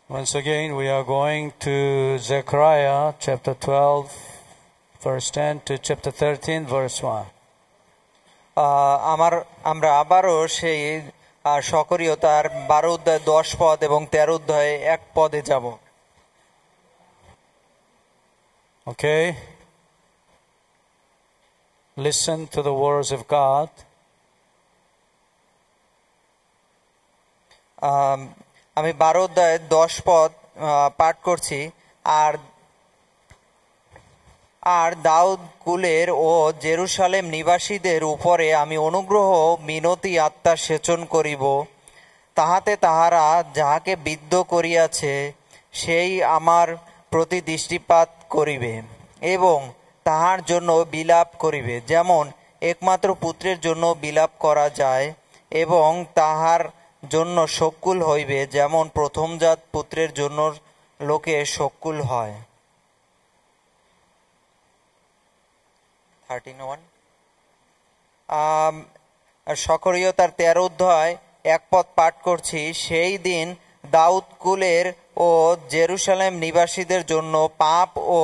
Once again, we are going to Zechariah chapter 12, verse 10 to chapter 13, verse 1. আমরা আবারও সেই সকরিয়তার 12 অধ্যায় 10 পদ এবং 13 অধ্যায় 1 পদে যাব। Okay. Listen to the words of God. আমি 12 অধ্যায় 10 পদ পাঠ করছি। আর দাউদ কুলের ও জেরুসালেম নিবাসীদের উপরে আমি অনুগ্রহ মিনতি আত্মা সেচন করিব, তাহাতে তাহারা যাহাকে বিদ্ধ করিয়াছে সেই আমার প্রতি দৃষ্টিপাত করিবে এবং তাহার জন্য বিলাপ করিবে, যেমন একমাত্র পুত্রের জন্য বিলাপ করা যায়, এবং তাহার জন্য শোককুল হইবে, যেমন প্রথমজাত পুত্রের জন্য লোকে শোককুল হয়। 13:1 সকরিয়তার 13 অধ্যায় 1 পদ পাঠ করছি। সেই দিন দাউদ কুলের ও জেরুসালেম নিবাসীদের জন্য পাপ ও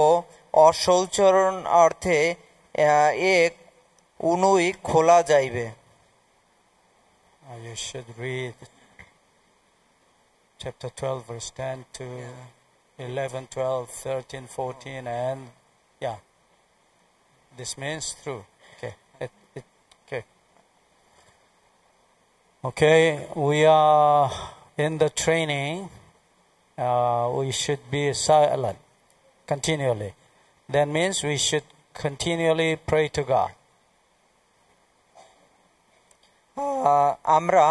অশৌচরণ অর্থে এক উনুই খোলা যাইবে। You should read chapter 12, verse 10 to 11, 12, 13, 14, and yeah. This means through. Okay. Okay. Okay, we are in the training. We should be silent continually. That means we should continually pray to God. আমরা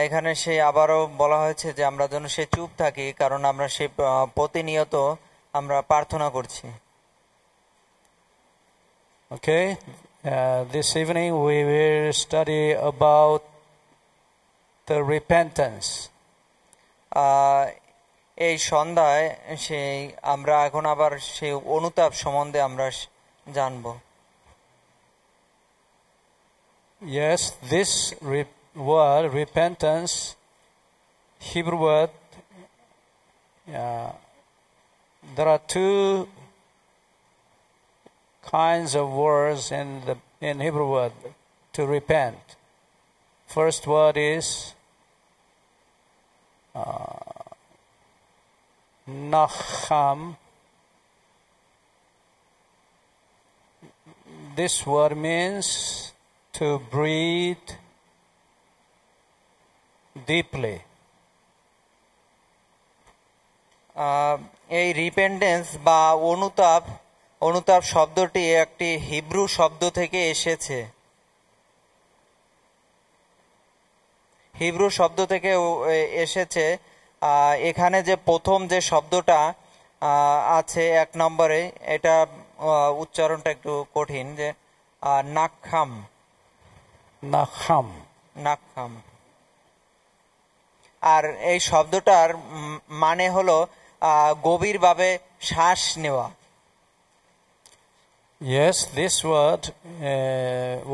এখানে সেই আবারও বলা হয়েছে যে আমরা যেন সে চুপ থাকি, কারণ আমরা সেই প্রতিনিয়ত আমরা প্রার্থনা করছি। Okay, this evening we will study about the repentance. এই সন্ধ্যায় সেই আমরা এখন আবার সেই অনুতাপ সম্বন্ধে আমরা জানব। Yes, this word repentance, Hebrew word, there are two kinds of words in Hebrew word to repent. First word is nacham. This word means to breathe deeply. এই রিপেন্টেন্স বা অনুতাপ শব্দটি একটি হিব্রু শব্দ থেকে এসেছে। হিব্রু শব্দ থেকে এসেছে। এখানে যে প্রথম যে শব্দটা আছে 1 নম্বরে, এটা উচ্চারণটা একটু কঠিন, যে নাখাম। আর এই শব্দটার মানে হলো গভীরভাবে শ্বাস নেওয়া। Yes, this word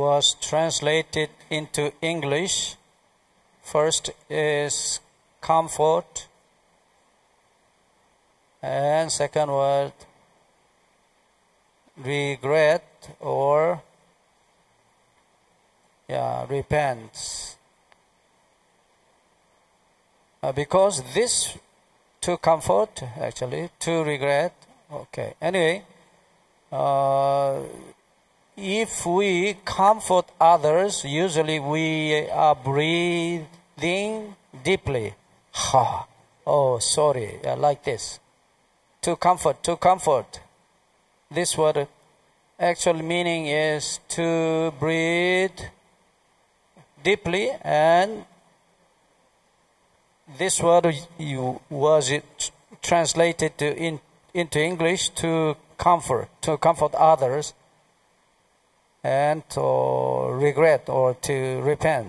was translated into English. First is comfort, and second word regret or repent. Because this to comfort, actually to regret. Okay, anyway, if we comfort others, usually we are breathing deeply. Oh, sorry, like this. To comfort. This word actual meaning is to breathe deeply, and this word was translated into English to comfort others, and to regret or to repent.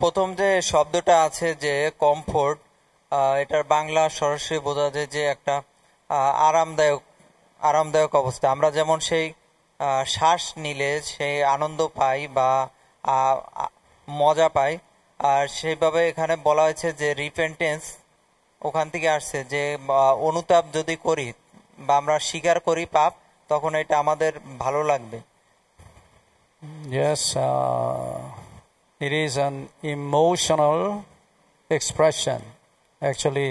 প্রথম যে শব্দটা আছে যে comfort, এটার বাংলা সরাসরি বোঝা যায় যে একটা আরামদায়ক অবস্থা। আমরা যেমন সেই শ্বাস নিলে সেই আনন্দ পাই বা মজা পাই, আর সেইভাবে এখানে বলা হয়েছে যে রিপেন্টেন্স ওখান থেকে আসছে যে অনুতাপ যদি করি বা আমরা স্বীকার করি পাপ, তখন এটা আমাদের ভালো লাগবে। Yes, it is an emotional expression. Actually,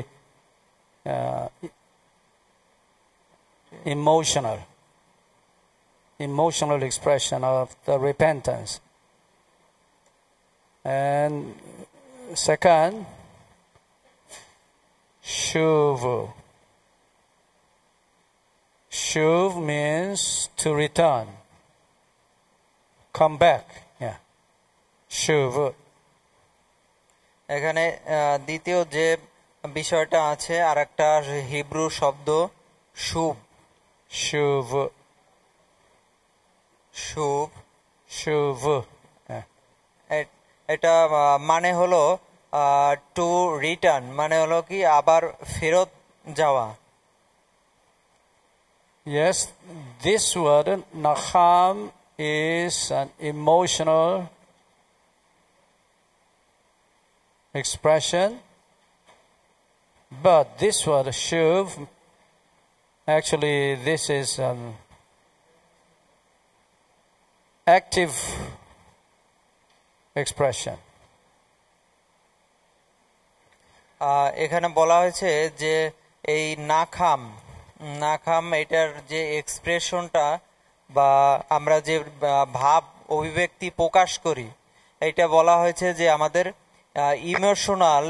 emotional expression of the repentance. And second, shuv. Shuv means to return, come back. Yeah, shuv. এখানে দ্বিতীয় যে বিষয়টা আছে আর একটা হিব্রু শব্দ শুভ। Shuv. শুভ Shuv. এটা মানে হলো টু রিটার্ন, মানে হলো কি আবার ফেরত যাওয়া। Yes, this word nacham is an emotional expression, but this word shuv, actually this is an active expression. এখানে বলা হয়েছে যে এই নাখাম এটার যে এক্সপ্রেশনটা বা আমরা যে ভাব অভিব্যক্তি প্রকাশ করি, এটা বলা হয়েছে যে আমাদের ইমোশনাল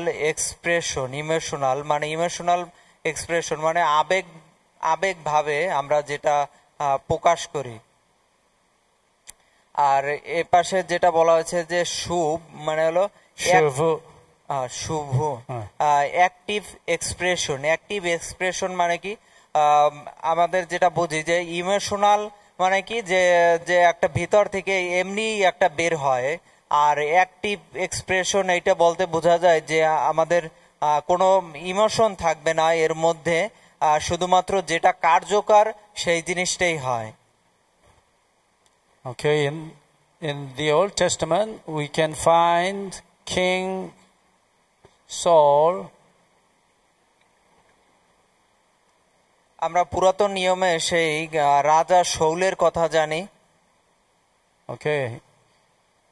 এক্সপ্রেশন মানে আবেগ ভাবে আমরা যেটা প্রকাশ করি। আর এ পাশে যেটা বলা হয়েছে যে শুভ মানে হলো শুভ অ্যাক্টিভ এক্সপ্রেশন মানে কি আমাদের যেটা বুঝি যে ইমোশনাল মানে কি যে একটা ভিতর থেকে এমনি একটা বের হয়, আর অ্যাক্টিভ এক্সপ্রেশন এইটা বলতে বোঝা যায় যে আমাদের কোনো ইমোশন থাকবে না এর মধ্যে, শুধুমাত্র যেটা কার্যকর সেই জিনিসটাই হয়। Okay, in the Old Testament we can find King Saul. আমরা পুরাতন নিয়মে সেই রাজা শাউলের কথা জানি। Okay,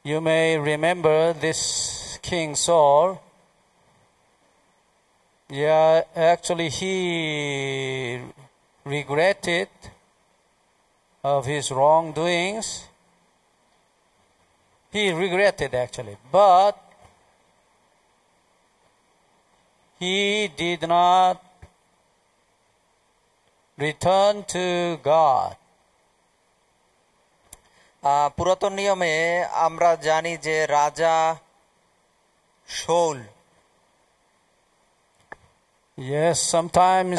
you may remember this King Saul. Yeah, actually he regretted of his wrongdoings. He regretted actually, but he did not return to God. পুরাতন নিয়মে আমরা জানি যে রাজা শাউল, yes, sometimes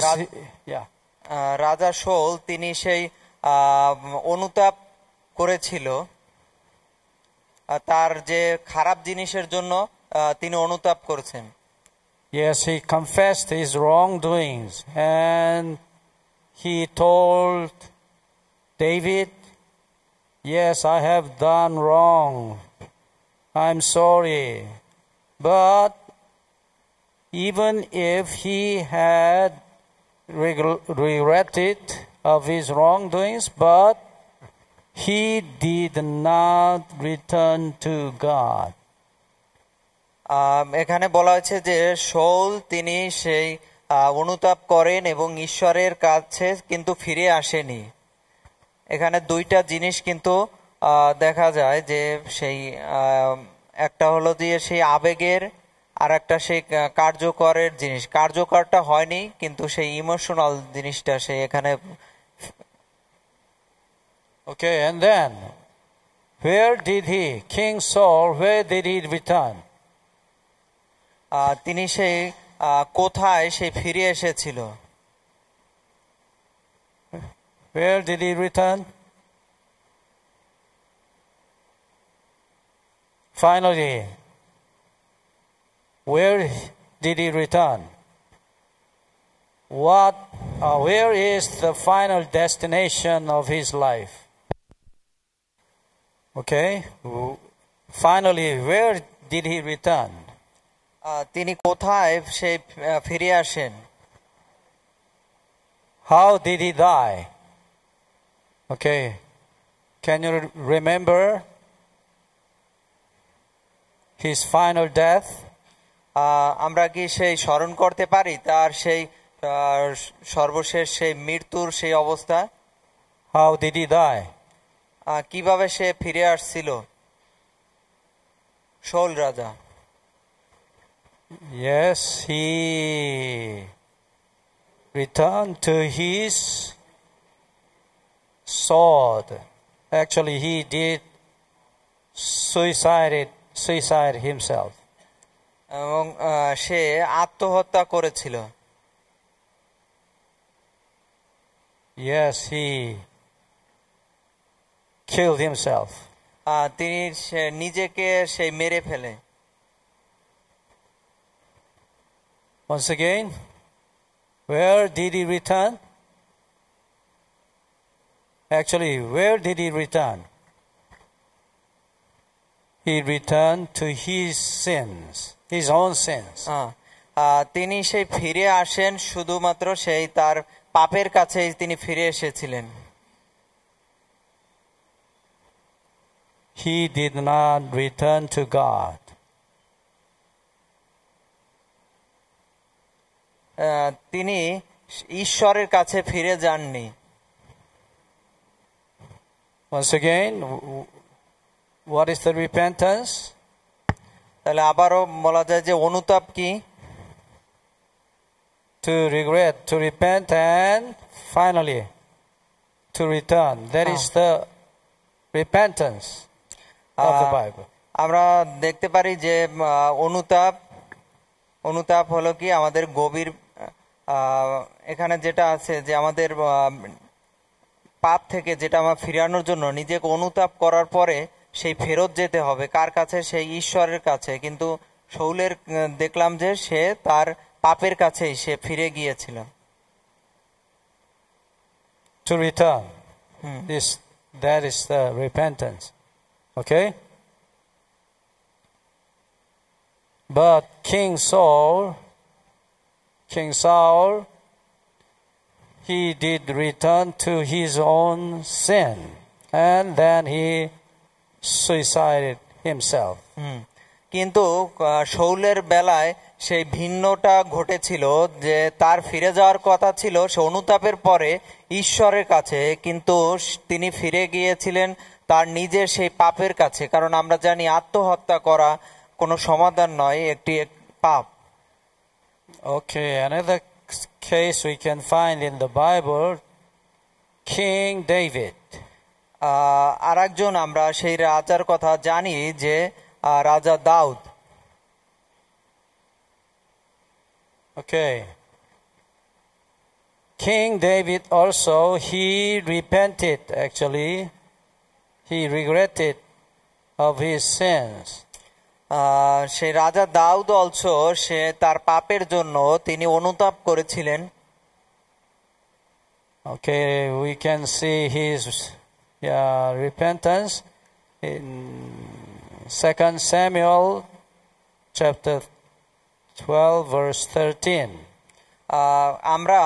রাজা শাউল তিনি সেই অনুতাপ করেছিল, তার যে খারাপ জিনিসের জন্য তিনি অনুতাপ করেছেন। Yes, he confessed his wrongdoings and he told David, yes, I have done wrong, I'm sorry. But even if he had regretted of his wrongdoings, but he did not return to God. এখানে বলা হয়েছে যে শাউল তিনি সেই অনুতাপ করেন এবং ঈশ্বরের কাছে কিন্তু ফিরে আসেনি। এখানে দুইটা জিনিস কিন্তু দেখা যায় যে সেই একটা হলো যে সেই আবেগের, আর একটা সেই কার্যকরের জিনিস, কার্যকরটা হয়নি কিন্তু সেই ইমোশনাল জিনিসটা সেই এখানে। Okay, and then where did King Saul, where did he return? তিনি সেই কোথায় সেই ফিরে এসেছিল? Where did he return? Finally, where did he return? Where is the final destination of his life? Okay, finally, where did he return? তিনি কোথায় সেই ফিরে আসেন? How did he die? Okay, can you remember his final death? আমরা কি সেই স্মরণ করতে পারি তার সেই সর্বশেষ সেই মৃত্যুর সেই অবস্থা? How did he die? কিভাবে সে ফিরে আসছিল শাউল রাজা? Yes, he returned to his sword. Actually, he did suicide himself. এবং সে আত্মহত্যা করেছিল। Yes, he killed himself. তিনি নিজেকে সেই মেরে ফেলে। Once again, where did he return? Actually, where did he return? He returned to his sins, his own sins. তিনি সেই ফিরে আসেন শুধুমাত্র সেই তার পাপের কাছেই তিনি ফিরে এসেছিলেন। He did not return to God. তিনি ঈশ্বরের কাছে ফিরে যাননি। Once again, what is the repentance? তাহলে আবারও বলা যায় যে অনুতাপ কি? To regret, to repent, and finally to return. That is the repentance of the Bible. আমরা দেখতে পারি যে অনুতাপ হলো কি আমাদের গভীর এখানে যেটা আছে যে আমাদের পাপ থেকে যেটা আমরা ফিরানোর জন্য নিজেকে অনুতাপ করার পরে সেই ফেরত যেতে হবে কার কাছে? সেই ঈশ্বরের কাছে। কিন্তু শাউলের দেখলাম যে সে তার পাপের কাছেই সে ফিরে গিয়েছিল। To return. That is the repentance. Okay? But King Saul, he did return to his own sin, and then he suicided himself. কিন্তু শাউলের বেলায় সেই ভিন্নটা ঘটেছিল যে তার ফিরে যাওয়ার কথা ছিল সে অনুতাপের পরে ঈশ্বরের কাছে, কিন্তু তিনি ফিরে গিয়েছিলেন তার নিজের সেই পাপের কাছে। কারণ আমরা জানি আত্মহত্যা করা কোনো সমাধান নয়, একটি পাপ। Okay, another case we can find in the Bible, King David. আরেকজন আমরা সেই রাজার কথা জানি যে রাজা দাউদ। Okay. King David also, he repented actually. He regretted of his sins. সেই রাজা দাউদ অলসো সে তার পাপের জন্য তিনি অনুতাপ করেছিলেন। Okay, we can see his repentance in 2 Samuel chapter 12 verse 13. আমরা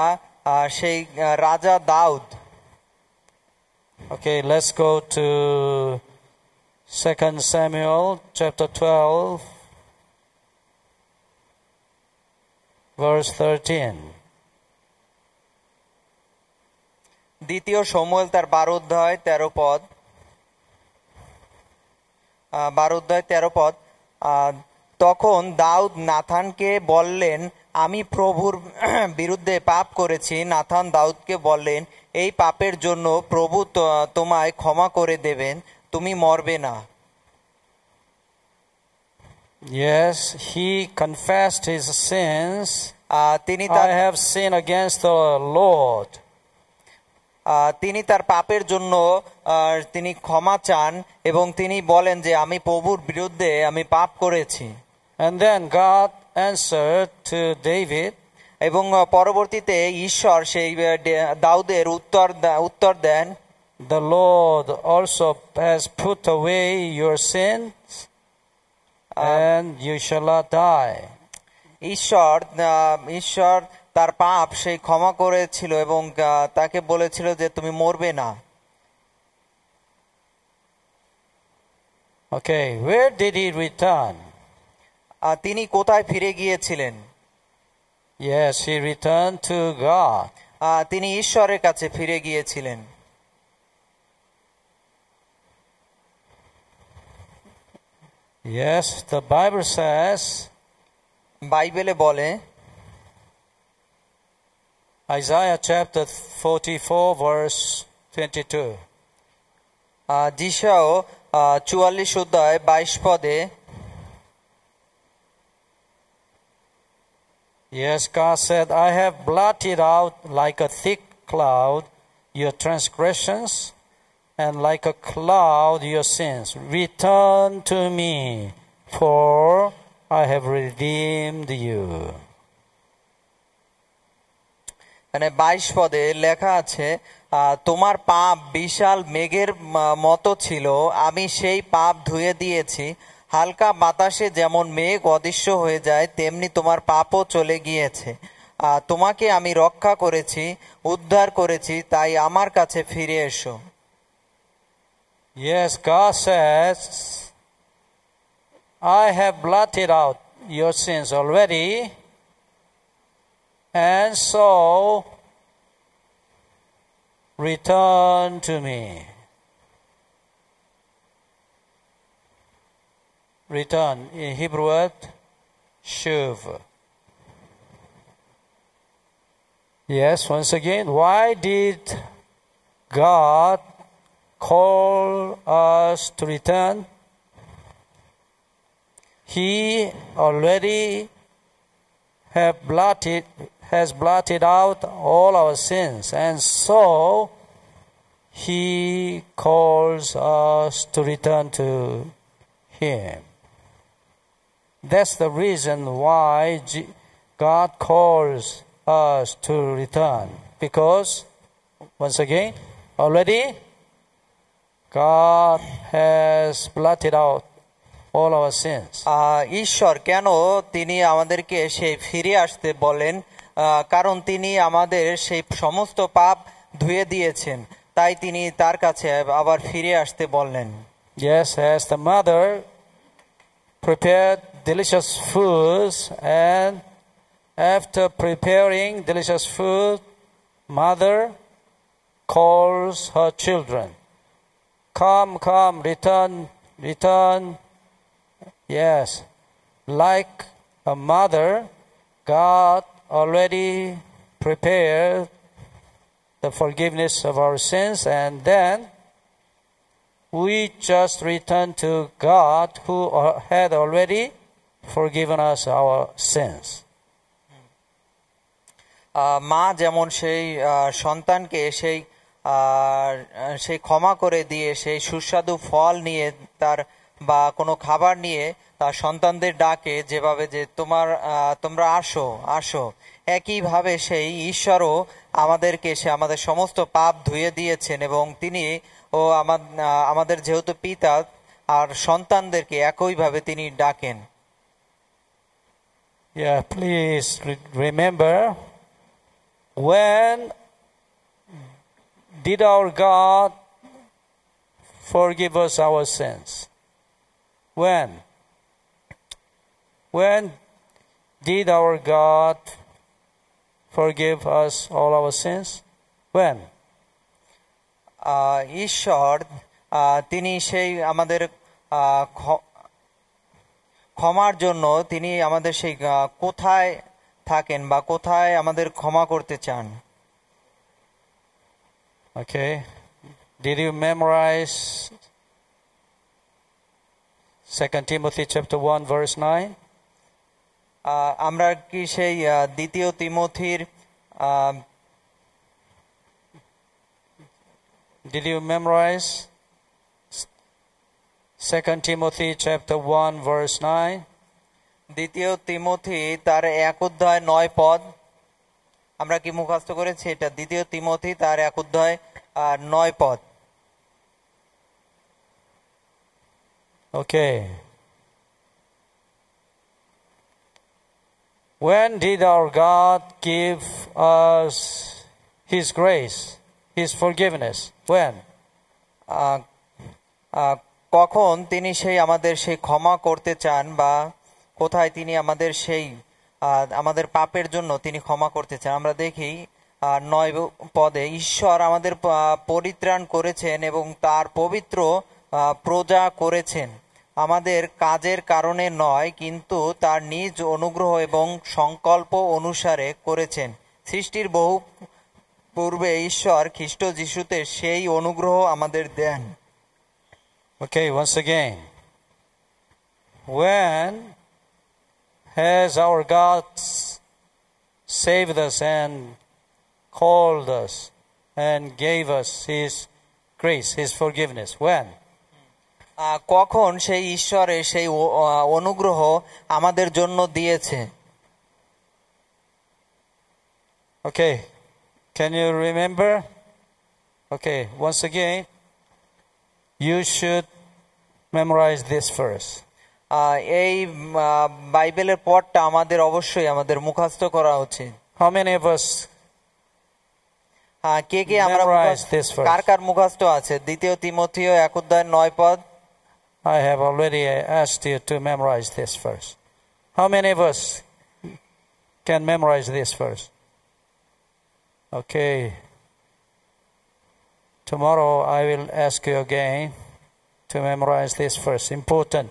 সেই রাজা দাউদ। Okay, let's go to 2 Samuel chapter 12 verse 13. দ্বিতীয় শমূয়েল তার 12 অধ্যায় 13 পদ। 12 অধ্যায় 13 পদ। তখন দাউদ নাথানকে বললেন, আমি প্রভুর বিরুদ্ধে পাপ করেছি। নাথান দাউদকে বললেন, এই পাপের জন্য প্রভু তোমায় ক্ষমা করে দেবেন, তুমি মরবে না। Yes, he confessed his sins. তিনি I have sinned against the Lord. তিনি তার পাপের জন্য তিনি ক্ষমা চান এবং তিনি বলেন যে আমি প্রভুর বিরুদ্ধে আমি পাপ করেছি। And then God answered to David. এবং পরবর্তীতে ঈশ্বর সেই দাউদের উত্তর দেন, The Lord also has put away your sins. and you shall not die. ঈশ্বর তার পাপ সেই ক্ষমা করেছিল এবং তাকে বলেছিল যে তুমি মরবে না। Okay, where did he return? তিনি কোথায় ফিরে গিয়েছিলেন? Yes, he returned to God. তিনি ঈশ্বরের কাছে ফিরে গিয়েছিলেন। Yes, the Bible says, বাইবেলে বলে, Isaiah chapter 44 verse 22. যিশাও 44 অধ্যায় 22 পদে, Yes, God said, I have blotted out like a thick cloud your transgressions, and like a cloud your sins. Return to me, for I have redeemed you. মানে 22 পদে লেখা আছে, তোমার পাপ বিশাল মেঘের মতো ছিল, আমি সেই পাপ ধুয়ে দিয়েছি। হালকা বাতাসে যেমন মেঘ অদৃশ্য হয়ে যায়, তেমনি তোমার পাপও চলে গিয়েছে। তোমাকে আমি রক্ষা করেছি, উদ্ধার করেছি, তাই আমার কাছে ফিরে এসো। Yes, God says, I have blotted out your sins already, and so return to me. Return, in Hebrew word, shuv. Yes, once again, why did God call us to return? He already has blotted out all our sins, and so He calls us to return to Him. That's the reason why God calls us to return, because once again, already God has blotted out all our sins. ঈশ্বর কেন তিনি আমাদেরকে সেই ফিরে আসতে বলেন? কারণ তিনি আমাদের সেই সমস্ত পাপ ধুয়ে দিয়েছেন, তাই তিনি তার কাছে আবার ফিরে আসতে বললেন। Yes, as the mother prepared delicious foods, and after preparing delicious food, mother calls her children, come, return. Yes, like a mother, God already prepared the forgiveness of our sins, and then we just return to God who had already forgiven us our sins. মা যেমন সেই সন্তানকে সেই ক্ষমা করে দিয়ে সেই সুস্বাদু ফল নিয়ে তার বা কোনো খাবার নিয়ে তার সন্তানদের ডাকে, যেভাবে যে তোমরা আসো আসো, একইভাবে সেই ঈশ্বরও আমাদেরকে আমাদের সমস্ত পাপ ধুয়ে দিয়েছেন, এবং তিনি আমাদের যেহেতু পিতা আর সন্তানদেরকে একইভাবে তিনি ডাকেন। Yeah, please remember, when did our God forgive us our sins? When did our God forgive us all our sins? When? ঈশ্বর তিনি সেই আমাদের ক্ষমার জন্য তিনি আমাদের সেই কোথায় থাকেন বা কোথায় আমাদের ক্ষমা করতে চান? Okay, did you memorize 2 Timothy chapter 1 verse 9? আমরা কি সেই দ্বিতীয় তিমোথীর Did you memorize 2 Timothy chapter 1 verse 9? দ্বিতীয় তিমোথী তার 1 অধ্যায় 9 পদ আমরা কি মুখস্থ করেছি? এটা দ্বিতীয় তিমোথী তার 1 অধ্যায় 9 পদ। Okay. When did our God give us His grace, His forgiveness? When? আহ, আহ, কখন তিনি সেই আমাদের সেই ক্ষমা করতে চান, বা কোথায় তিনি আমাদের সেই আমাদের পাপের জন্য তিনি ক্ষমা করতে চান? আমরা দেখি 9 পদে, ঈশ্বর আমাদের পরিত্রাণ করেছেন এবং তার পবিত্র প্রজা করেছেন, আমাদের কাজের কারণে নয়, কিন্তু তার নিজ অনুগ্রহ এবং সংকল্প অনুসারে করেছেন। সৃষ্টির বহু পূর্বে ঈশ্বর খ্রিস্ট যিশুতে সেই অনুগ্রহ আমাদের দেন। Okay, once again. When has our God saved us and called us and gave us His grace, His forgiveness? When? কখন সেই ঈশ্বরের সেই অনুগ্রহ আমাদের জন্য দিয়েছে? Okay, can you remember? Okay, once again, you should memorize this verse. এই বাইবেলের পড়টা আমাদের অবশ্যই আমাদের মুখস্থ করা উচিত। How many of us কে কে আমরা memorize this verse? কার কার মুখস্থ আছে? 2 তিমথিও 1:9 পদ। I have already asked you to memorize this verse. How many of us can memorize this verse? Okay. Tomorrow I will ask you again to memorize this verse. Important,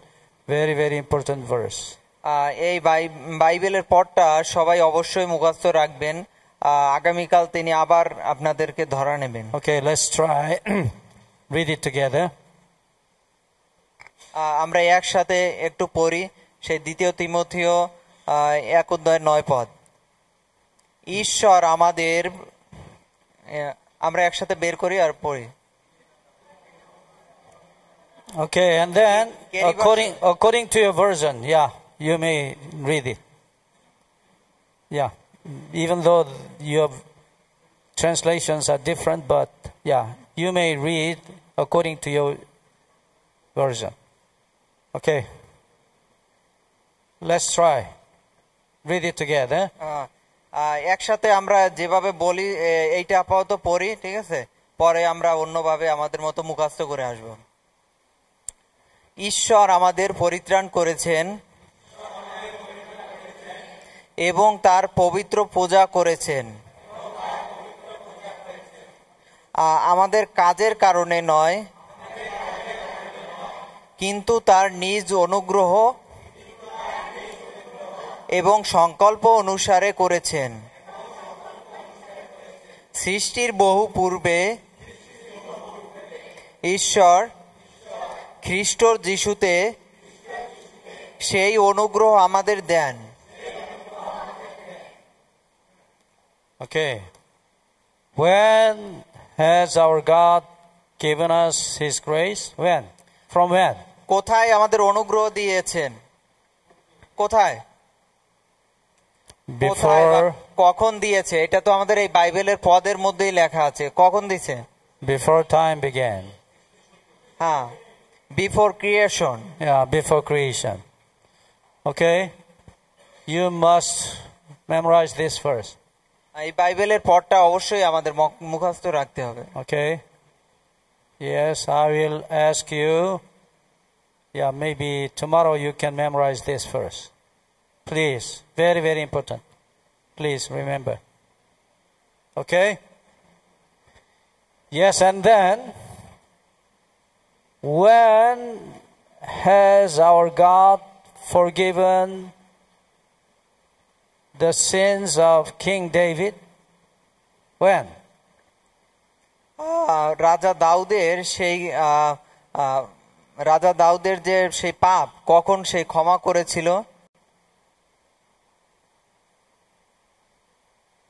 very, very important verse. এই বাইবেলের পড়টা সবাই অবশ্যই মুখস্থ রাখবেন। আগামীকাল তিনি আবার আপনাদেরকে ধরা নেবেন। Okay, let's try. Read it together. আমরা একসাথে একটু পড়ি সেই 2 তিমথিও 1:9 পদ। ঈশ্বর আমাদের, আমরা একসাথে বের করি আর পড়ি। Okay, and then according to your version, yeah, you may read it. Yeah, even though your translations are different, but yeah, you may read according to your version. Okay, let's try. Read it together. একসাথে আমরা যেভাবে বলি এইটা আপাতত পড়ি, ঠিক আছে? পরে আমরা অন্যভাবে আমাদের মতো মুখস্থ করে আসব। ঈশ্বর আমাদের পরিত্রাণ করেছেন এবং তার পবিত্র পূজা করেছেন, আমাদের কাজের কারণে নয়, কিন্তু তার নিজ অনুগ্রহ এবং সংকল্প অনুসারে করেছেন। সৃষ্টির বহু পূর্বে ঈশ্বর খ্রিস্ট যিশুতে সেই অনুগ্রহ আমাদের দেন। Okay. When has our God given us His grace? When? From when? কোথায় আমাদের অনুগ্রহ দিয়েছেন? কোথায়? Before. কখন দিয়েছে? এটা তো আমাদের এই বাইবেলের পদের মধ্যেই লেখা আছে। কখন দিয়েছে? Before time began. হ্যাঁ, before creation. Yeah, before creation. Okay. You must memorize this verse. এই বাইবেলের পদটা অবশ্যই আমাদের মুখস্থ রাখতে হবে। Okay. Yes, I will ask you. Yeah, maybe tomorrow you can memorize this verse. Please, very, very important. Please remember. Okay? Yes, and then, when has our God forgiven the sins of King David? When? রাজা দাউদের যে সেই পাপ কখন সে ক্ষমা করেছিল?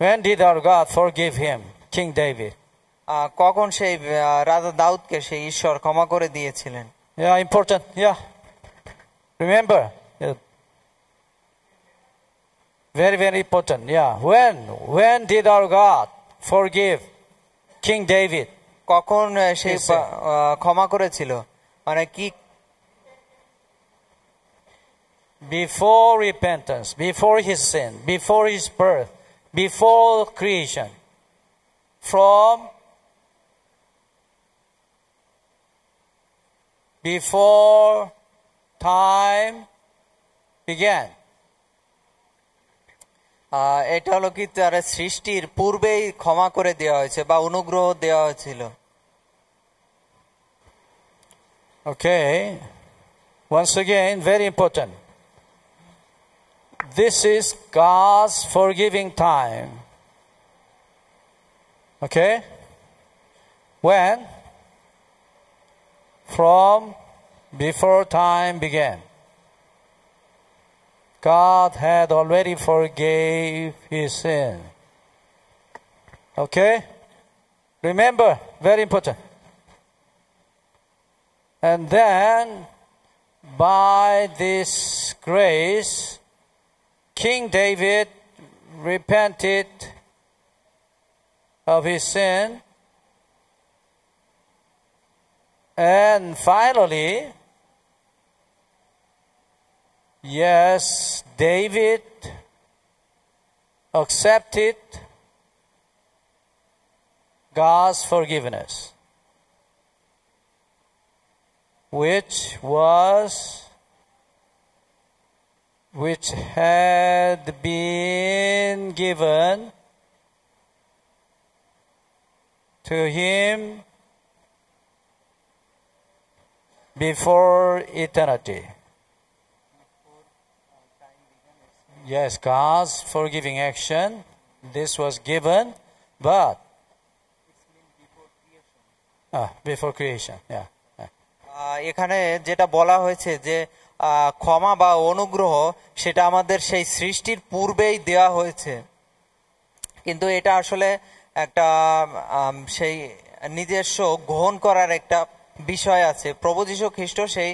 When did our God forgive him, King David? কখন সেই রাজা দাউদকে সেই ঈশ্বর ক্ষমা করে দিয়েছিলেন? Yeah, important. Yeah. Remember. Yeah. Very, very important. Yeah. When did our God forgive King David? কখন সেই ক্ষমা করেছিল? মানে কি? before repentance, before his sin, before his birth, before creation, from before time began. এটা হলো কি তার সৃষ্টির পূর্বেই ক্ষমা করে দেওয়া হয়েছে বা অনুগ্রহ দেওয়া হয়েছিল। Okay, once again, very important. This is God's forgiving time. Okay? When? From before time began. God had already forgave his sin. Okay? Remember, very important. And then, by this grace, King David repented of his sin, and finally, yes, David accepted God's forgiveness, which had been given to him before eternity. Yes, God's forgiving action, this was given, but before creation, yeah. এখানে যেটা বলা হয়েছে যে ক্ষমা বা অনুগ্রহ সেটা আমাদের সেই সৃষ্টির পূর্বেই দেওয়া হয়েছে, কিন্তু এটা আসলে একটা সেই নিজস্ব গ্রহণ করার একটা বিষয় আছে। প্রভু যীশু খ্রিস্ট সেই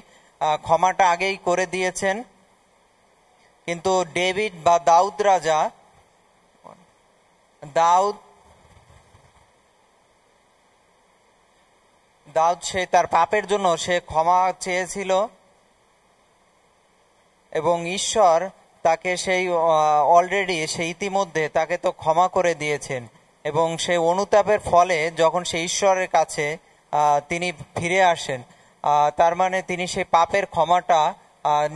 ক্ষমাটা আগেই করে দিয়েছেন, কিন্তু ডেভিড বা দাউদ রাজা দাউদ সে তার পাপের জন্য সে ক্ষমা চেয়েছিল এবং ঈশ্বর তাকে সেই অলরেডি সেই ইতিমধ্যে তাকে তো ক্ষমা করে দিয়েছেন, এবং সেই অনুতাপের ফলে যখন সে ঈশ্বরের কাছে তিনি ফিরে আসেন, তার মানে তিনি সেই পাপের ক্ষমাটা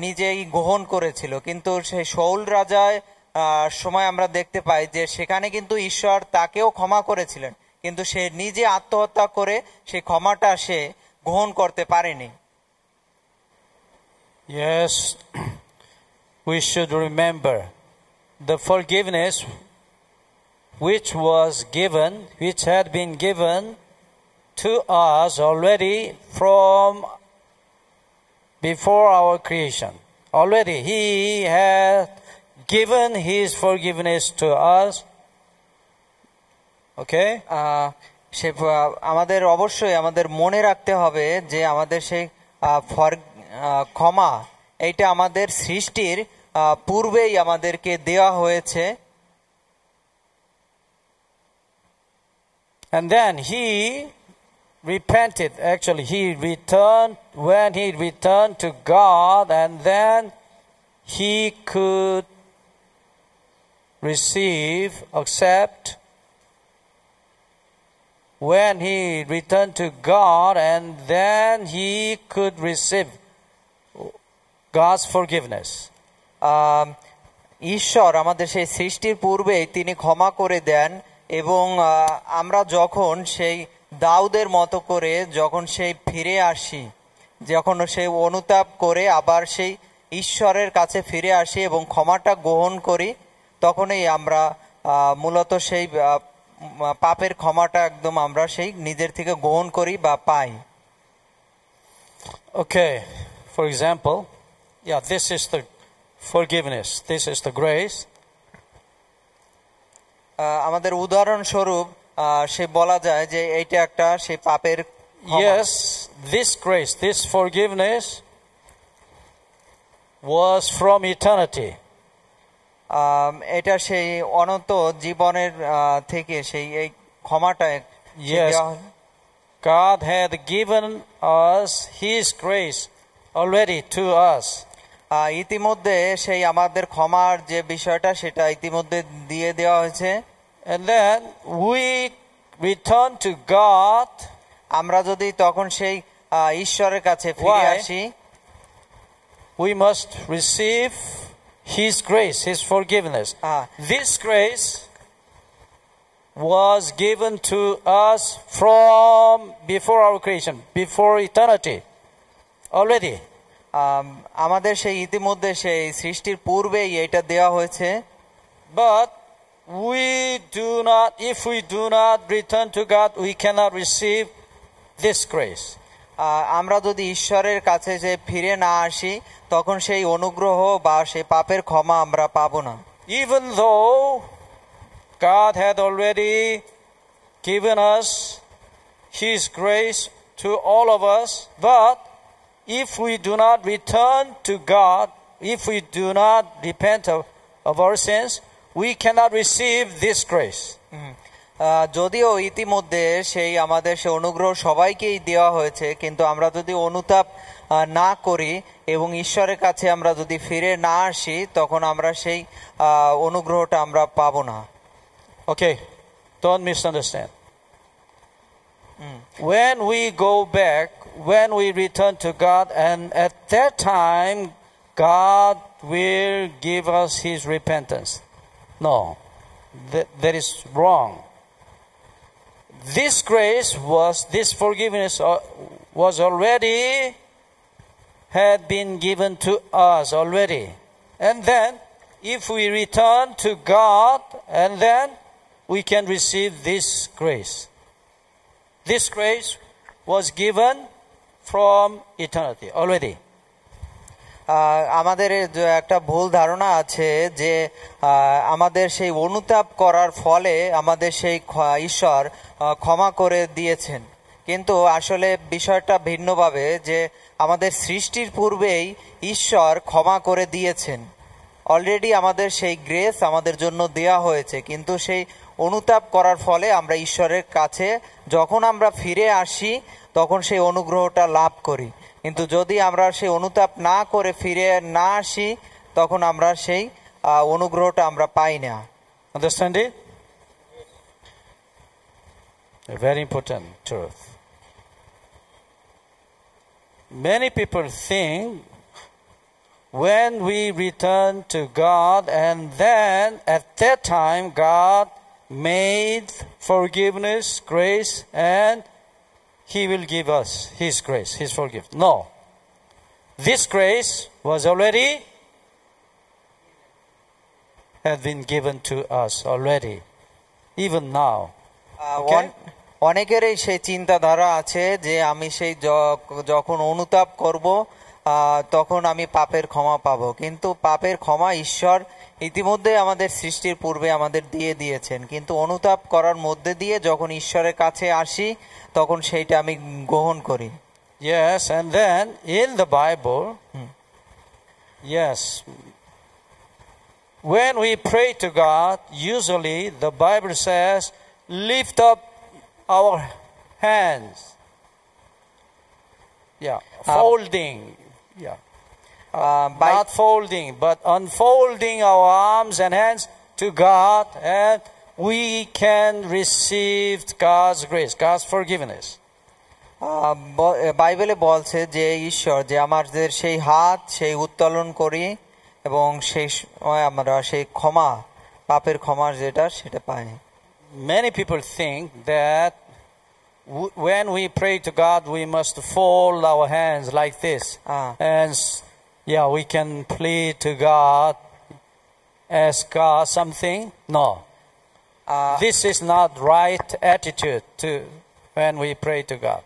নিজেই গ্রহণ করেছিল। কিন্তু সেই শাউল রাজার সময় আমরা দেখতে পাই যে সেখানে কিন্তু ঈশ্বর তাকেও ক্ষমা করেছিলেন, কিন্তু সে নিজে আত্মহত্যা করে সেই ক্ষমাটা সে গ্রহণ করতে পারেনি। Yes, we should remember the forgiveness which had been given to us already from before our creation. Already he had given his forgiveness to us. Okay? সে আমাদের অবশ্যই আমাদের মনে রাখতে হবে যে আমাদের সেই ক্ষমা এইটা আমাদের সৃষ্টির পূর্বেই আমাদেরকে দেওয়া হয়েছে। And then he repented. Actually, when he returned to God, and then he could accept. When he returned to God, and then he could receive God's forgiveness. ঈশ্বর আমাদের সেই সৃষ্টির পূর্বেই তিনি ক্ষমা করে দেন, এবং আমরা যখন সেই দাউদের মতো করে যখন সেই ফিরে আসি, যখন সেই অনুতাপ করে আবার সেই ঈশ্বরের কাছে ফিরে আসি এবং ক্ষমাটা গ্রহণ করি, তখনই আমরা মূলত সেই পাপের ক্ষমাটা একদম আমরা সেই নিজের থেকে গ্রহণ করি বা পাই। Okay, for example, this is the forgiveness, this is the grace. আমাদের উদাহরণস্বরূপ সে বলা যায় যে এইটা একটা সেই পাপের ক্ষমা। Yes, this grace, this forgiveness was from eternity. এটা সেই অনন্ত জীবনের থেকে সেই এই ক্ষমাটা। Yes, God had given us his grace already to us. ইতিমধ্যে সেই আমাদের ক্ষমার যে বিষয়টা সেটা ইতিমধ্যে দিয়ে দেওয়া হয়েছে। And then we return to God. আমরা যদি তখন সেই ঈশ্বরের কাছে ফিরে Why? আসি, We must receive His grace, His forgiveness. This grace was given to us from before our creation, before eternity, already. আমাদের সেই ইতিমধ্যে সেই সৃষ্টির পূর্বেই এটা দেওয়া হয়েছে। But we do not, if we do not return to God, we cannot receive this grace. আমরা যদি ঈশ্বরের কাছে যে ফিরে না আসি তখন সেই অনুগ্রহ বা সেই পাপের ক্ষমা আমরা পাবো না। Even though God had already given us His grace to all of us, but if we do not return to God, if we do not repent of our sins, we cannot receive this grace. যদিও ইতিমধ্যে সেই আমাদের সেই অনুগ্রহ সবাইকেই দেওয়া হয়েছে, কিন্তু আমরা যদি অনুতাপ না করি এবং ঈশ্বরের কাছে আমরা যদি ফিরে না আসি তখন আমরা সেই অনুগ্রহটা আমরা পাবো না। Okay, don't misunderstand. When we go back, when we return to God, and at that time God will give us His repentance. No, that is wrong. This grace was, this forgiveness was already, had been given to us already. And then, if we return to God, and then we can receive this grace. This grace was given from eternity already. আমাদের একটা ভুল ধারণা আছে যে আমাদের সেই অনুতাপ করার ফলে আমাদের সেই ঈশ্বর ক্ষমা করে দিয়েছেন, কিন্তু আসলে বিষয়টা ভিন্নভাবে, যে আমাদের সৃষ্টির পূর্বেই ঈশ্বর ক্ষমা করে দিয়েছেন। অলরেডি আমাদের সেই গ্রেস আমাদের জন্য দেয়া হয়েছে, কিন্তু সেই অনুতাপ করার ফলে আমরা ঈশ্বরের কাছে যখন আমরা ফিরে আসি তখন সেই অনুগ্রহটা লাভ করি। কিন্তু যদি আমরা সেই অনুতাপ না করে ফিরে না আসি তখন আমরা সেই অনুগ্রহটা আমরা পাই না। Understand it? A very important truth. Many people think when we return to God and then at that time God made forgiveness, grace, and He will give us His grace, His forgiveness. No. This grace was already, had been given to us already, even now. Okay? অনেকেরই সেই চিন্তাধারা আছে যে আমি সেই যখন অনুতাপ করব তখন আমি পাপের ক্ষমা পাবো, কিন্তু পাপের ক্ষমা ঈশ্বর ইতিমধ্যে আমাদের সৃষ্টির পূর্বে আমাদের দিয়ে দিয়েছেন, কিন্তু অনুতাপ করার মধ্যে দিয়ে যখন ঈশ্বরের কাছে আসি তখন সেইটা আমি গ্রহণ করি। Yes, and then in the Bible, yes, when we pray to God, usually the Bible says, lift up our hands. Yeah, folding. Yeah. Not folding, but unfolding our arms and hands to God, and we can receive God's grace, God's forgiveness. বাইবেলে বলছে যে ঈশ্বর যে আমাদের সেই হাত সেই উত্তোলন করি এবং সেই সময় আমরা সেই ক্ষমা, পাপের ক্ষমা যেটা সেটা পাই। Many people think that when we pray to God, we must fold our hands like this, and yeah, we can plead to God, ask God something. No, this is not right attitude to when we pray to God.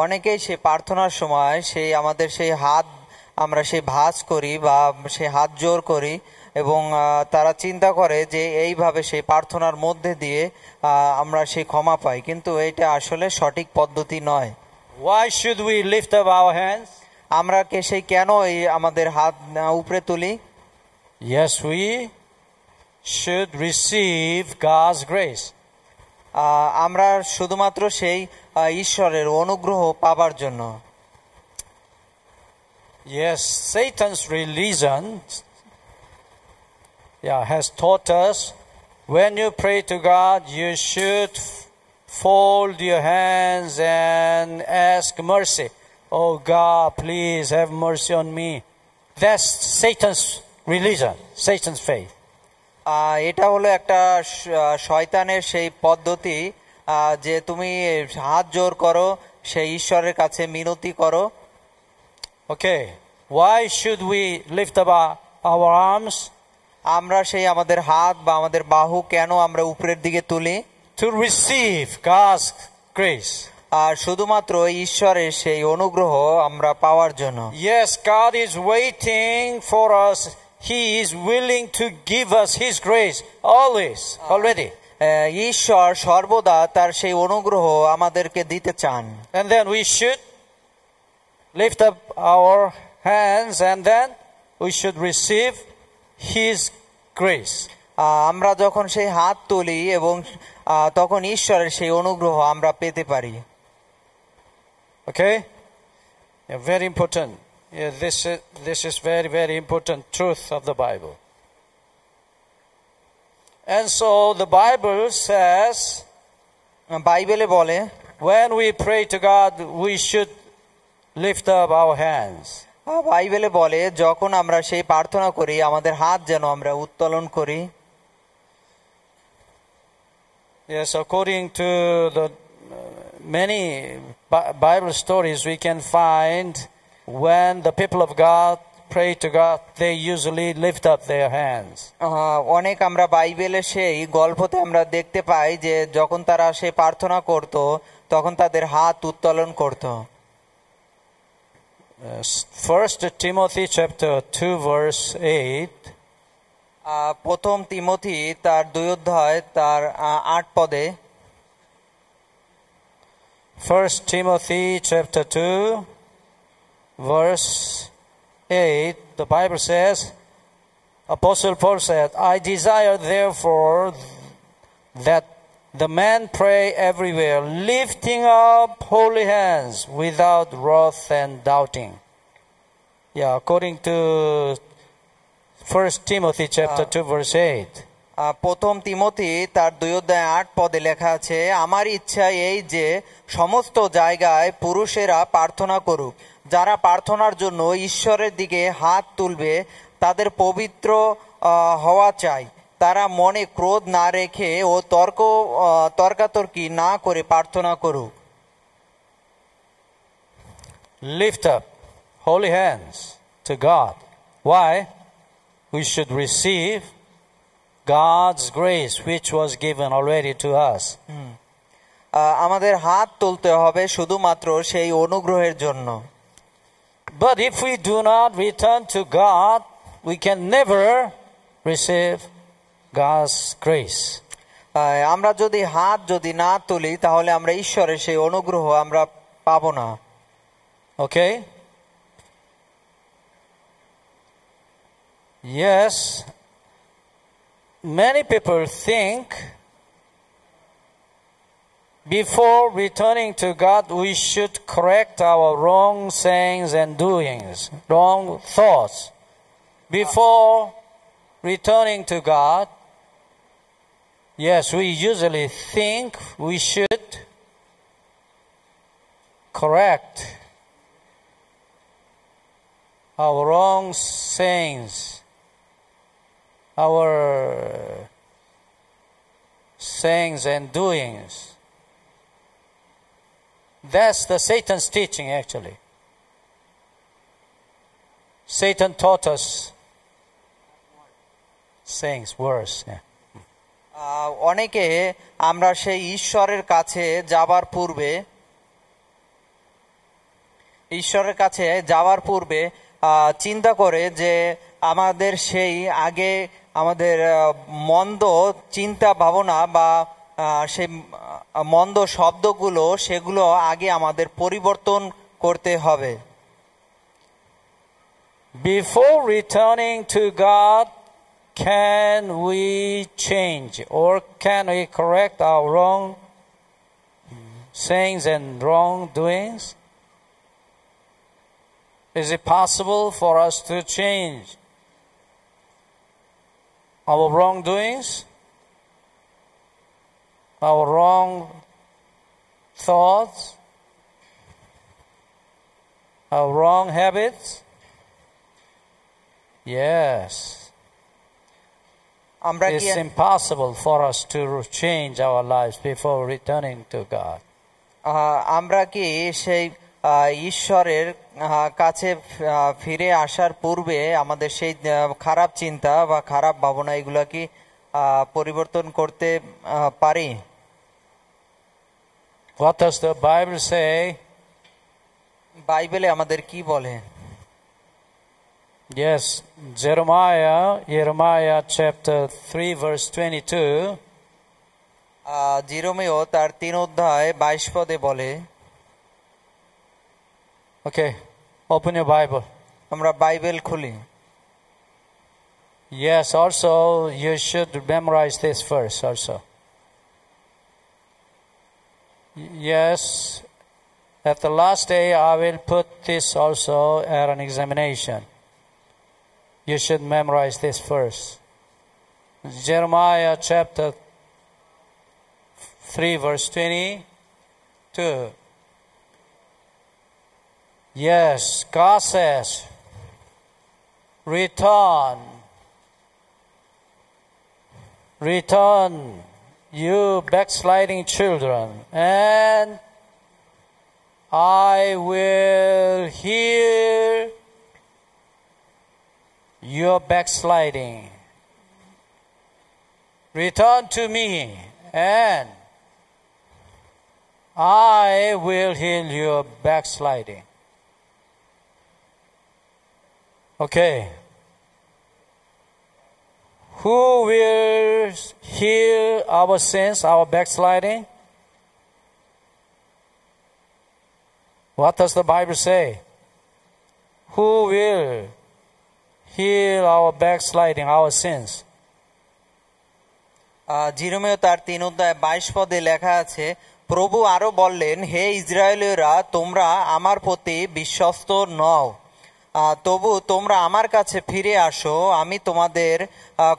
অনেকেই সেই প্রার্থনার সময় সেই আমাদের সেই হাত আমরা সেই ভাঁজ করি বা সেই হাত জোর করি এবং তারা চিন্তা করে যে এইভাবে সেই প্রার্থনার মধ্যে দিয়ে আমরা সেই ক্ষমা পাই, কিন্তু এটা আসলে সঠিক পদ্ধতি নয়। Why should we lift up our hands? আমরা সেই কেন এই আমাদের হাত উপরে তুলি? Yes, we should receive God's grace. আমরা শুধুমাত্র সেই ঈশ্বরের অনুগ্রহ পাবার জন্য। Yes, Satan's religion has taught us when you pray to God, you should fold your hands and ask mercy. Oh God, please have mercy on me. That's Satan's religion, Satan's faith. এটা হলো একটা শয়তানের সেই পদ্ধতি যে তুমি হাত জোর করো, সেই ঈশ্বরের কাছে মিনতি করো। Okay, why should we lift up our arms? আমরা সেই আমাদের হাত বা আমাদের বাহু কেন আমরা উপরের দিকে তুলি? To receive God's grace. আর শুধুমাত্র ঈশ্বরের সেই অনুগ্রহ আমরা পাওয়ার জন্য। Yes, God is waiting for us. He is willing to give us His grace always, already. ঈশ্বর সর্বদা তার সেই অনুগ্রহ আমাদেরকে দিতে চান। And then we should lift up our hands and then we should receive His grace. আমরা যখন সেই হাত তুলি এবং তখন ঈশ্বরের সেই অনুগ্রহ আমরা পেতে পারি। Okay? Yeah, very important. Yeah, this is very, very important truth of the Bible. And so the Bible says, বাইবেলে বলে, when we pray to God, we should lift up our hands. বাইবেলে বলে যখন আমরা সেই প্রার্থনা করি আমাদের হাত যেন আমরা উত্তোলন করি। Yes, according to the many Bible stories, we can find when the people of God pray to God, they usually lift up their hands. অনেক আমরা বাইবেলে সেই গল্পতে আমরা দেখতে পাই যে যখন তারা সেই প্রার্থনা করত তখন তাদের হাত উত্তোলন করত। 1 Timothy chapter 2 verse 8. প্রথম তিমথি তার 2 অধ্যায় তার 8 পদে। 1 Timothy chapter 2 verse 8, the Bible says, Apostle Paul said, I desire therefore that the men pray everywhere, lifting up holy hands without wrath and doubting. Yeah, according to 1 Timothy chapter 2 verse 8. প্রথম Timothy তার 2 অধ্যায় 8 পদে লেখা আছে, আমার ইচ্ছা এই যে সমস্ত জায়গায় পুরুষেরা প্রার্থনা করুক, যারা প্রার্থনার জন্য ঈশ্বরের দিকে হাত তুলবে তাদের পবিত্র হওয়া চাই, তারা মনে ক্রোধ না রেখে ও তর্কাতর্কি না করে প্রার্থনা করুক। Lift up holy hands to God. Why? We should receive God's grace which was given already to us. আমাদের হাত তুলতে হবে শুধুমাত্র সেই অনুগ্রহের জন্য। But if we do not return to God, we can never receive God's grace. আমরা যদি হাত না তুলি তাহলে আমরা ঈশ্বরের সেই অনুগ্রহ আমরা পাবো না। Okay? Yes, many people think before returning to God, we should correct our wrong sayings and doings, wrong thoughts. Before returning to God, yes, we usually think we should correct our wrong sayings, our sayings and doings. That's the Satan's teaching actually. Satan taught us sayings, words. Yeah. অনেকে আমরা সেই ঈশ্বরের কাছে যাবার পূর্বে চিন্তা করে যে আমাদের সেই আগে আমাদের মন্দ চিন্তা ভাবনা বা সেই মন্দ শব্দগুলো সেগুলো আগে আমাদের পরিবর্তন করতে হবে। Before returning to God, can we change or can we correct our wrong sayings and wrong doings? Is it possible for us to change our wrongdoings, our wrong thoughts, our wrong habits? Yes. আমরা কি It's impossible for us to change our lives before returning to God. আমরা কি সেই ঈশ্বরের কাছে ফিরে আসার পূর্বে আমাদের সেই খারাপ চিন্তা বা খারাপ ভাবনা এগুলা কি পরিবর্তন করতে পারি? What does the Bible say? বাইবেলে আমাদের কি বলে? Yes, Jeremiah chapter 3 verse 22. জিরোমেও তার 3 অধ্যায় 22 পদে বলে। Okay, open your Bible. আমরা বাইবেল খুলি। Yes, also you should memorize this verse also. Yes, at the last day I will put this also at an examination. You should memorize this verse. Jeremiah chapter 3 verse 22. Yes, God says, return, you backsliding children, and I will heal your backsliding. Return to me, and I will heal your backsliding. Okay. Who will heal our sins, our backsliding? What does the Bible say? Who will heal our backsliding, our sins? জিরোমেও তার 3 অধ্যায় 22 পদে লেখা আছে, প্রভু আরো বললেন, হে ইসরায়েলীয়রা, তোমরা আমার প্রতি বিশ্বস্ত নও, তবু তোমরা আমার কাছে ফিরে আসো, আমি তোমাদের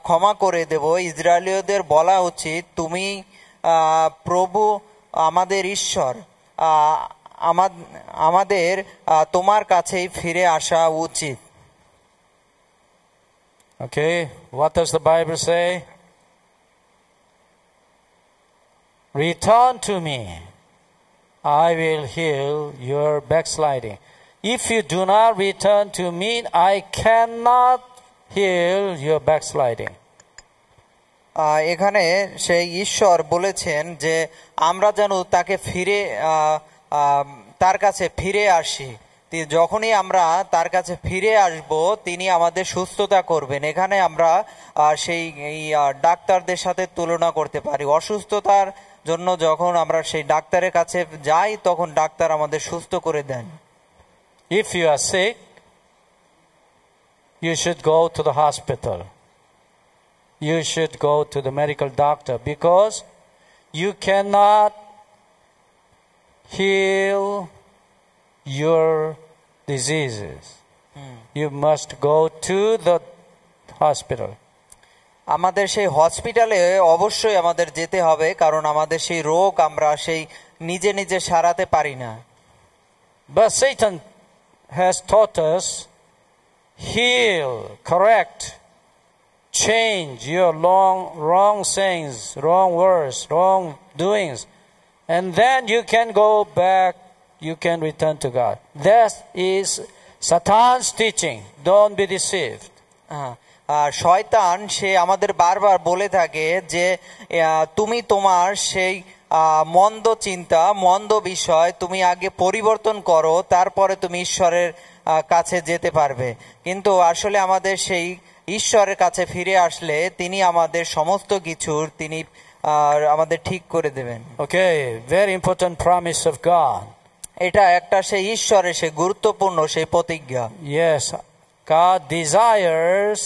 ক্ষমা করে দেব। ইসরায়েলীয়দের বলা উচিত, তুমি প্রভু আমাদের ঈশ্বর, আমাদের তোমার কাছেই ফিরে আসা উচিত। Okay, what does the Bible say? Return to me, I will heal your backsliding. If you do not return to me, I cannot heal your backsliding. এখানে সেই ঈশ্বর বলেছেন যে আমরা যেন তাকে তার কাছে ফিরে আসি। যখনই আমরা তার কাছে ফিরে আসব, তিনি আমাদের সুস্থতা করবেন। এখানে আমরা সেই ডাক্তারদের সাথে তুলনা করতে পারি। অসুস্থতার জন্য যখন আমরা সেই ডাক্তারের কাছে যাই, তখন ডাক্তার আমাদের সুস্থ করে দেন। If you are sick, you should go to the hospital. You should go to the medical doctor, because you cannot heal your diseases. You must go to the hospital. আমাদের সেই হসপিটালে অবশ্যই আমাদের যেতে হবে, কারণ আমাদের সেই রোগ আমরা সেই নিজে নিজে সারাতে পারি না। But Satan has taught us, heal, correct, change your wrong sayings, wrong words, wrong doings, and then you can go back, you can return to God. That is Satan's teaching. Don't be deceived. শয়তান সে আমাদের বারবার বলে থাকে যে তুমি তোমার সেই মন্দ চিন্তা, মন্দ বিষয় তুমি আগে পরিবর্তন করো, তারপরে তুমি ঈশ্বরের কাছে যেতে পারবে। কিন্তু আসলে আমাদের সেই ঈশ্বরের কাছে ফিরে আসলে তিনি আমাদের সমস্ত কিছুর তিনি আমাদের ঠিক করে দেবেন। Okay, very important promise of God. এটা একটা সেই ঈশ্বরের সেই গুরুত্বপূর্ণ সেই প্রতিজ্ঞা। Yes, God desires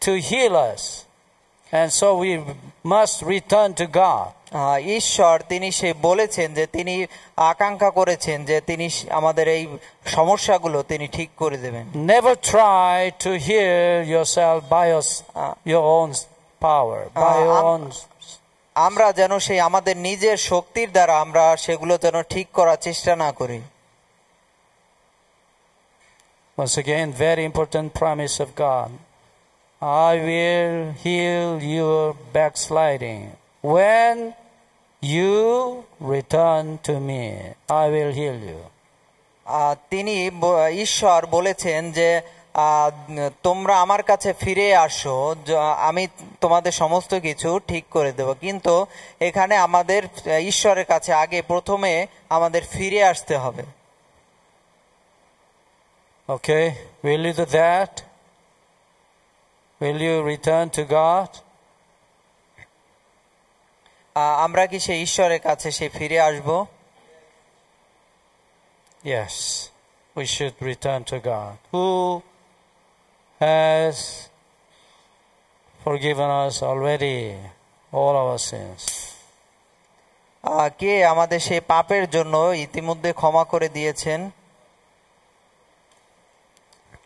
to heal us. And so we must return to God. ঈশ্বর তিনি সে বলেছেন যে তিনি আকাঙ্ক্ষা করেছেন যে তিনি আমাদের এই সমস্যাগুলো তিনি ঠিক করে দেবেন। Never try to heal yourself by your own power, by your own. আমরা যেন সেই আমাদের নিজের শক্তির দ্বারা আমরা সেগুলো যেন ঠিক করার চেষ্টা না করি। Once again, very important promise of God. I will heal your backsliding. When you return to me, I will heal you. তিনি ঈশ্বর বলেছেন যে তোমরা আমার কাছে ফিরে আসো, আমি তোমাদের সমস্ত কিছু ঠিক করে দেব। কিন্তু এখানে আমাদের ঈশ্বরের কাছে আগে প্রথমে আমাদের ফিরে আসতে হবে। Okay, will you do that? Will you return to God? আমরা কি সেই ঈশ্বরের কাছে সে ফিরে আসব? Yes, we should return to God, who has forgiven us already all our sins. কে আমাদের সেই পাপের জন্য ইতিমধ্যে ক্ষমা করে দিয়েছেন?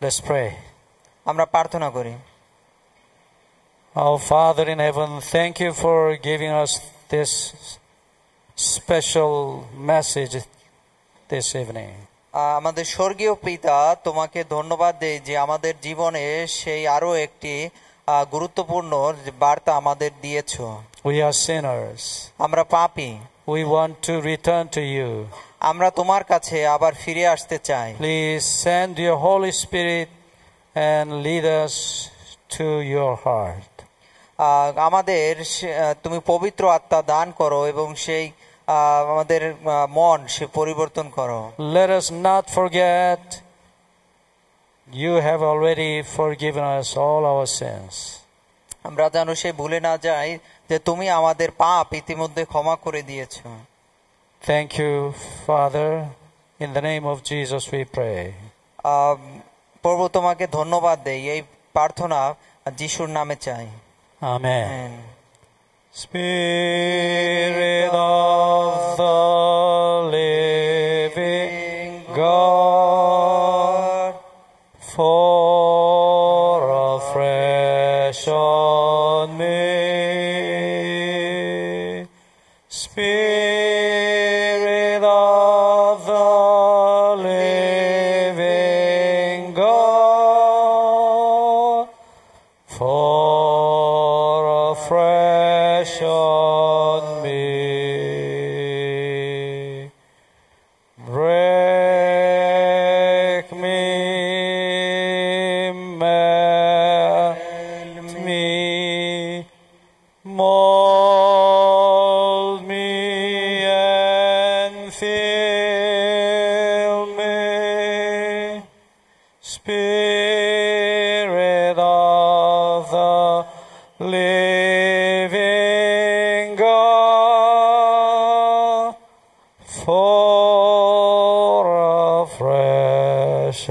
Let's pray. আমরা প্রার্থনা করি। Our Father in heaven, thank you for giving us this special message this evening. আমাদের স্বর্গীয় পিতা, তোমাকে ধন্যবাদ দেই যে আমাদের জীবনে সেই আরো একটি গুরুত্বপূর্ণ বার্তা আমাদের দিয়েছো। We are sinners. আমরা পাপী। We want to return to you. আমরা তোমার কাছে আবার ফিরে আসতে চাই। Please send your Holy Spirit and lead us to your heart. আমাদের তুমি পবিত্র আত্মা দান করো এবং সেই আমাদের মন সে পরিবর্তন করো। Let us not forget you have already forgiven us all our sins. আমরা যেন সে ভুলে না যাই যে তুমি আমাদের পাপ ইতিমধ্যে ক্ষমা করে দিয়েছো। Thank you, Father. In the name of Jesus we pray. প্রভু তোমাকে ধন্যবাদ দেই, এই প্রার্থনা যিশুর নামে চাই। Amen. Spirit of the living God, fall afresh on me. Spirit of the living God, fall afresh on me. Break me, melt me, mold me and fill me. Spirit of the living God, fall afresh